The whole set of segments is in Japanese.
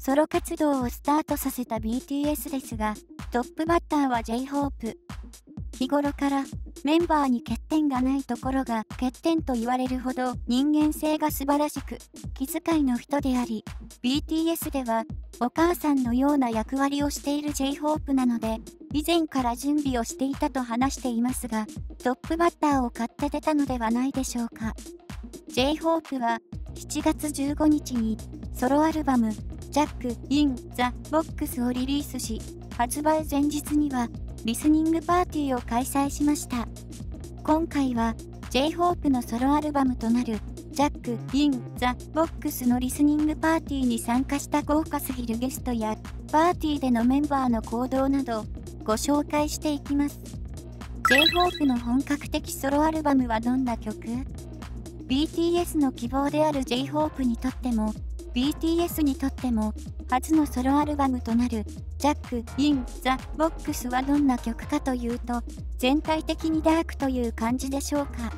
ソロ活動をスタートさせた BTS ですが、トップバッターは J-Hope。日頃からメンバーに欠点がないところが欠点と言われるほど人間性が素晴らしく、気遣いの人であり、BTS ではお母さんのような役割をしている J-Hope なので、以前から準備をしていたと話していますが、トップバッターを買って出たのではないでしょうか。J-Hope は7月15日にソロアルバムジャック・イン・ザ・ボックスをリリースし、発売前日にはリスニングパーティーを開催しました。今回は J-Hope のソロアルバムとなるジャック・イン・ザ・ボックスのリスニングパーティーに参加した豪華すぎるゲストやパーティーでのメンバーの行動などご紹介していきます。J-Hope の本格的ソロアルバムはどんな曲？ BTS の希望である J-Hope にとっても BTS にとっても初のソロアルバムとなるジャック・イン・ザ・ボックスはどんな曲かというと、全体的にダークという感じでしょうか。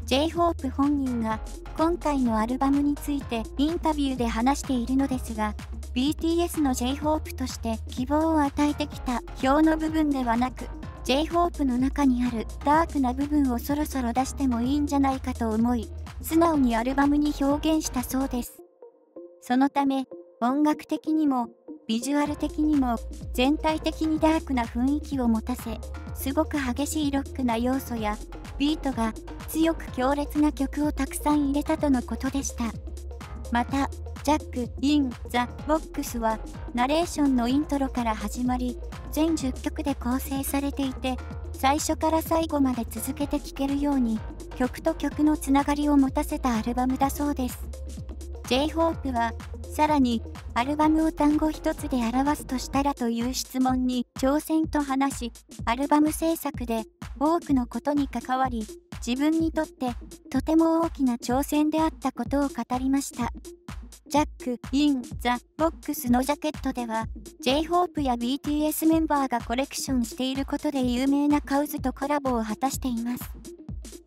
J-Hope 本人が今回のアルバムについてインタビューで話しているのですが、BTS の J-Hope として希望を与えてきた表の部分ではなく、J-Hope の中にあるダークな部分をそろそろ出してもいいんじゃないかと思い、素直にアルバムに表現したそうです。そのため、音楽的にもビジュアル的にも全体的にダークな雰囲気を持たせ、すごく激しいロックな要素やビートが強く強烈な曲をたくさん入れたとのことでした。また、ジャック・イン・ザ・ボックスはナレーションのイントロから始まり、全10曲で構成されていて、最初から最後まで続けて聴けるように曲と曲のつながりを持たせたアルバムだそうです。J-Hope はさらにアルバムを単語一つで表すとしたらという質問に挑戦と話し、アルバム制作で多くのことに関わり、自分にとってとても大きな挑戦であったことを語りました。ジャック・イン・ザ・ボックスのジャケットでは J-Hope や BTS メンバーがコレクションしていることで有名なカウズとコラボを果たしています。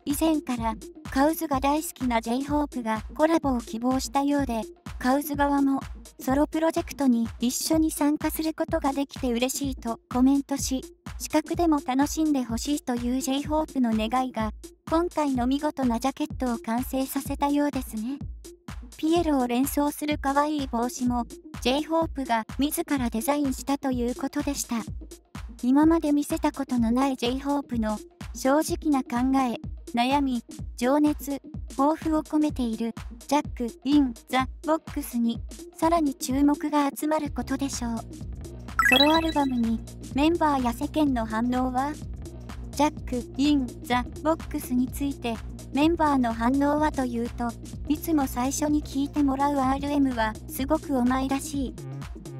以前からカウズが大好きな J-Hope がコラボを希望したようで、カウズ側もソロプロジェクトに一緒に参加することができて嬉しいとコメントし、視覚でも楽しんでほしいという J-Hope の願いが今回の見事なジャケットを完成させたようですね。ピエロを連想する可愛い帽子も J-Hope が自らデザインしたということでした。今まで見せたことのない J-Hope の正直な考え、悩み、情熱、抱負を込めているジャック・イン・ザ・ボックスにさらに注目が集まることでしょう。ソロアルバムにメンバーや世間の反応は？ジャック・イン・ザ・ボックスについてメンバーの反応はというと、いつも最初に聴いてもらう RM はすごくお前らしい。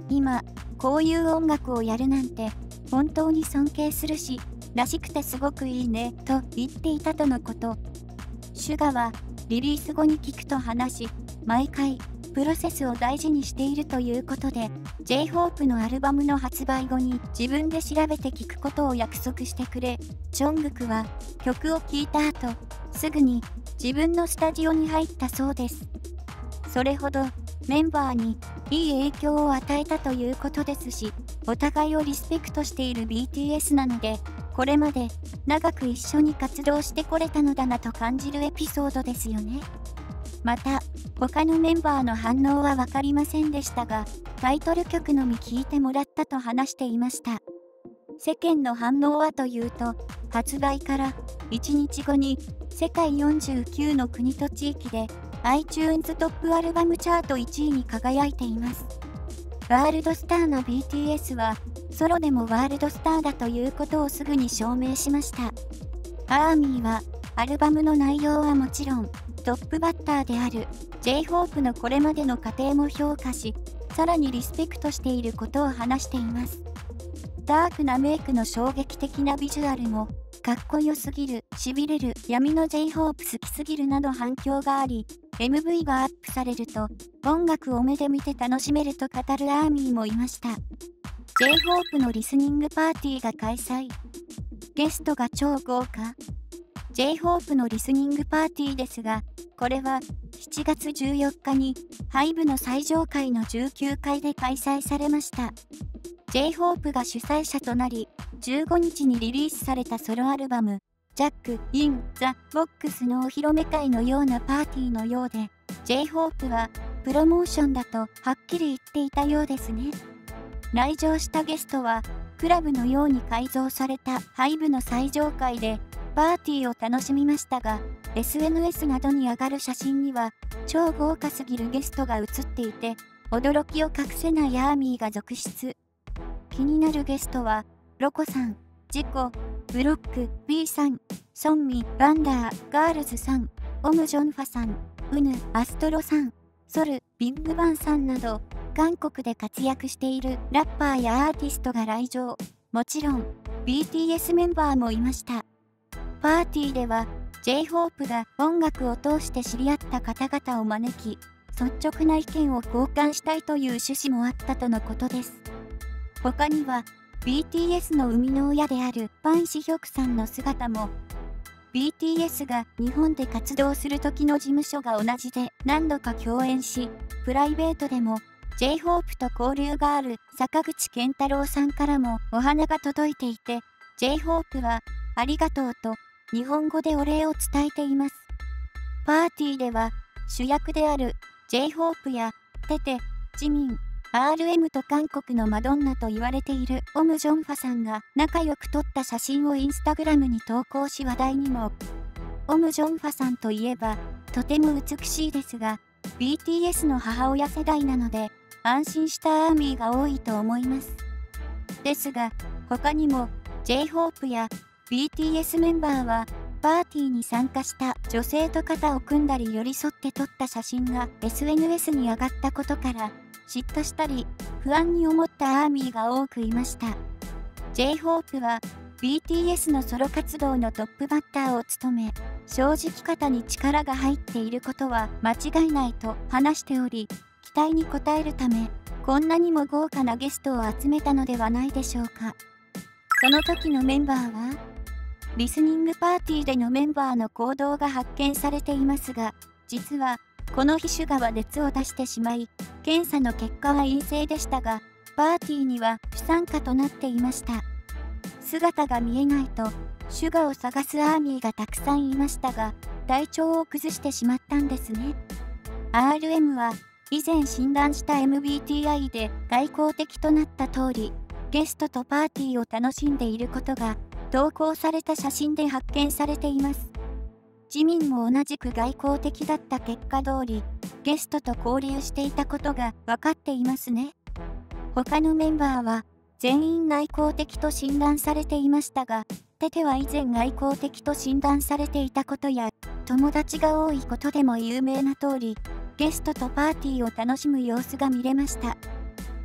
今、こういう音楽をやるなんて本当に尊敬するし、らしくてすごくいいねと言っていたとのこと。シュガはリリース後に聞くと話し、毎回プロセスを大事にしているということで、J-Hope のアルバムの発売後に自分で調べて聞くことを約束してくれ、チョングクは曲を聴いた後、すぐに自分のスタジオに入ったそうです。それほどメンバーにいい影響を与えたということですし、お互いをリスペクトしている BTS なので、これまで長く一緒に活動してこれたのだなと感じるエピソードですよね。また、他のメンバーの反応は分かりませんでしたが、タイトル曲のみ聴いてもらったと話していました。世間の反応はというと、発売から1日後に世界49の国と地域で iTunes トップアルバムチャート1位に輝いています。ワールドスターの BTS はソロでもワールドスターだということをすぐに証明しました。ARMY はアルバムの内容はもちろん、トップバッターである J-Hope のこれまでの過程も評価し、さらにリスペクトしていることを話しています。ダークなメイクの衝撃的なビジュアルも、かっこよすぎる、痺れる、闇の J-Hope 好きすぎるなど反響があり、MV がアップされると、音楽を目で見て楽しめると語るARMYもいました。J-Hope のリスニングパーティーが開催。ゲストが超豪華。J-HOPE のリスニングパーティーですが、これは7月14日にHYBEの最上階の19階で開催されました。J-HOPE が主催者となり、15日にリリースされたソロアルバム、ジャック・イン・ザ・ボックスのお披露目会のようなパーティーのようで、J-HOPE はプロモーションだとはっきり言っていたようですね。来場したゲストは、クラブのように改造されたHYBEの最上階でパーティーを楽しみましたが、SNS などに上がる写真には超豪華すぎるゲストが写っていて、驚きを隠せないアーミーが続出。気になるゲストは、ロコさん、ジコ、ブロック、B さん、ソンミ、ワンダー、ガールズさん、オムジョンファさん、ウヌ、アストロさん、ソル、ビッグバンさんなど、韓国で活躍しているラッパーやアーティストが来場。もちろん、BTS メンバーもいました。パーティーでは、J-HOPE が音楽を通して知り合った方々を招き、率直な意見を交換したいという趣旨もあったとのことです。他には、BTS の生みの親であるパン・シヒョクさんの姿も、BTS が日本で活動する時の事務所が同じで何度か共演し、プライベートでも J-HOPE と交流がある坂口健太郎さんからもお花が届いていて、J-HOPE はありがとうと日本語でお礼を伝えています。パーティーでは主役である J-HOPE やテテ、ジミン、RM と韓国のマドンナと言われているオムジョンファさんが仲良く撮った写真をインスタグラムに投稿し話題にも。オムジョンファさんといえばとても美しいですが、BTS の母親世代なので安心したアーミーが多いと思います。ですが、他にも J-HOPE や BTS メンバーはパーティーに参加した女性と肩を組んだり寄り添って撮った写真が SNS に上がったことから、嫉妬したり不安に思ったアーミーが多くいました。J-HOPE は BTS のソロ活動のトップバッターを務め、正直肩に力が入っていることは間違いないと話しており、期待に応えるため、こんなにも豪華なゲストを集めたのではないでしょうか。その時のメンバーは、リスニングパーティーでのメンバーの行動が発見されていますが、実はこの日シュガは熱を出してしまい、検査の結果は陰性でしたが、パーティーには不参加となっていました。姿が見えないと、シュガを探すアーミーがたくさんいましたが、体調を崩してしまったんですね。RM は以前診断した MBTI で外交的となった通り、ゲストとパーティーを楽しんでいることが投稿された写真で発見されています。自民も同じく外交的だった結果通り、ゲストと交流していたことが分かっていますね。他のメンバーは全員内向的と診断されていましたが、テテは以前外交的と診断されていたことや、友達が多いことでも有名な通り、ゲストとパーティーを楽しむ様子が見れました。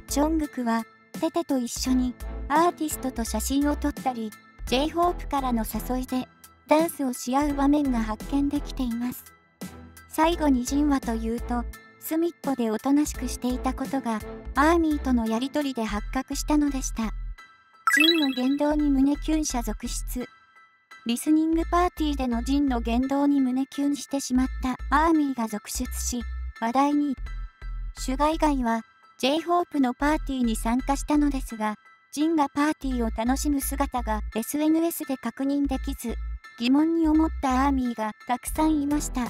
ジョングクはテテと一緒にアーティストと写真を撮ったり、J-HOPE からの誘いでダンスをし合う場面が発見できています。最後にジンはというと、隅っこでおとなしくしていたことがアーミーとのやりとりで発覚したのでした。ジンの言動に胸キュン者続出。リスニングパーティーでのジンの言動に胸キュンしてしまったアーミーが続出し、話題に。シュガ以外は J-HOPE のパーティーに参加したのですが、ジンがパーティーを楽しむ姿が SNS で確認できず、疑問に思ったアーミーがたくさんいました。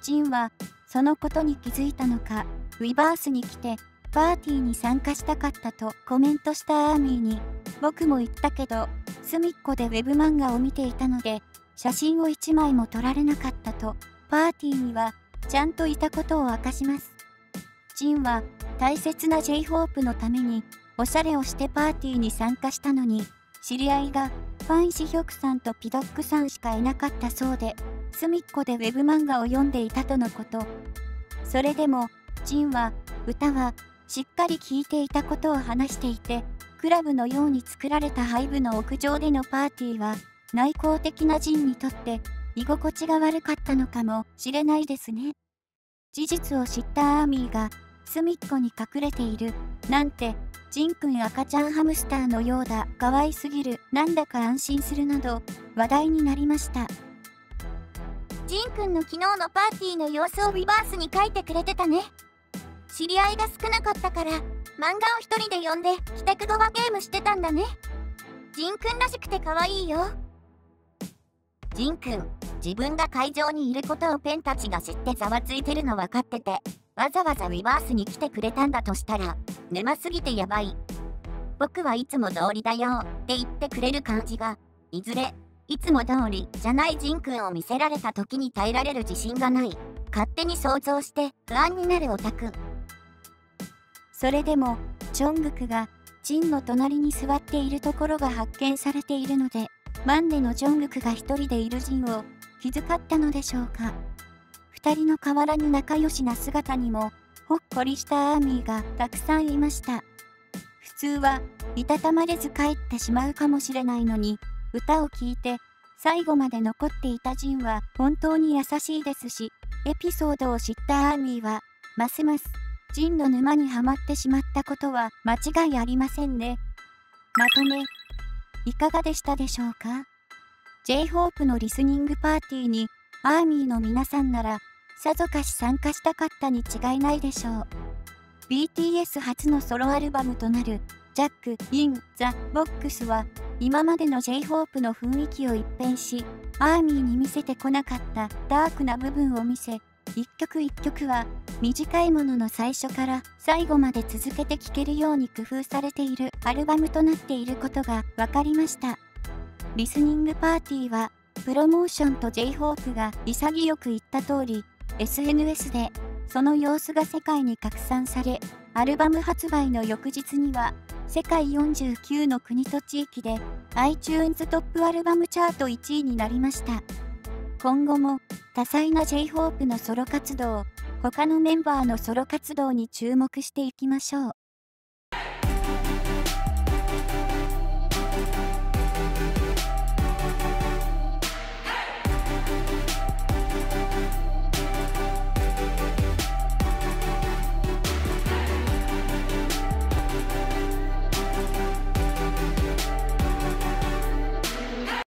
ジンはそのことに気づいたのか、ウィバースに来てパーティーに参加したかったとコメントしたアーミーに、僕も言ったけど、隅っこでウェブ漫画を見ていたので、写真を1枚も撮られなかったと、パーティーにはちゃんといたことを明かします。ジンは大切な J-HOPE のために、おしゃれをしてパーティーに参加したのに、知り合いがファン・シヒョクさんとピドックさんしかいなかったそうで、隅っこでウェブ漫画を読んでいたとのこと。それでも、ジンは歌はしっかり聴いていたことを話していて、クラブのように作られたHYBEの屋上でのパーティーは、内向的なジンにとって居心地が悪かったのかもしれないですね。事実を知ったアーミーが隅っこに隠れているなんて、ジンくん赤ちゃんハムスターのようだ、可愛すぎる、なんだか安心するなど話題になりました。ジンくんの昨日のパーティーの様子をリバースに書いてくれてたね。知り合いが少なかったから、漫画を一人で読んで帰宅後はゲームしてたんだね。ジンくんらしくて可愛いよ。ジンくん、自分が会場にいることをペンたちが知ってざわついてるの分かってて、わざわざリバースに来てくれたんだとしたら、沼すぎてやばい。僕はいつも通りだよって言ってくれる感じが、いずれ、いつも通りじゃないジンくんを見せられた時に耐えられる自信がない。勝手に想像して不安になるオタク。それでも、チョングクが、ジンの隣に座っているところが発見されているので、マンネのジョングクが一人でいるジンを気遣ったのでしょうか。二人の変わらぬ仲良しな姿にも、ほっこりしたアーミーがたくさんいました。普通はいたたまれず帰ってしまうかもしれないのに、歌を聴いて最後まで残っていたジンは本当に優しいですし、エピソードを知ったアーミーはますますジンの沼にはまってしまったことは間違いありませんね。まとめ、いかがでしたでしょうか？ J-HOPE のリスニングパーティーにアーミーの皆さんならさぞかし参加したかったに違いないでしょう。BTS 初のソロアルバムとなるジャック・イン・ザ・ボックスは今までの J-HOPE の雰囲気を一変し、アーミーに見せてこなかったダークな部分を見せ、一曲一曲は短いものの最初から最後まで続けて聴けるように工夫されているアルバムとなっていることが分かりました。リスニングパーティーはプロモーションと J-HOPE が潔く言った通り SNS でその様子が世界に拡散され、アルバム発売の翌日には世界49の国と地域で iTunes トップアルバムチャート1位になりました。今後も多彩な J-HOPE のソロ活動、他のメンバーのソロ活動に注目していきましょう。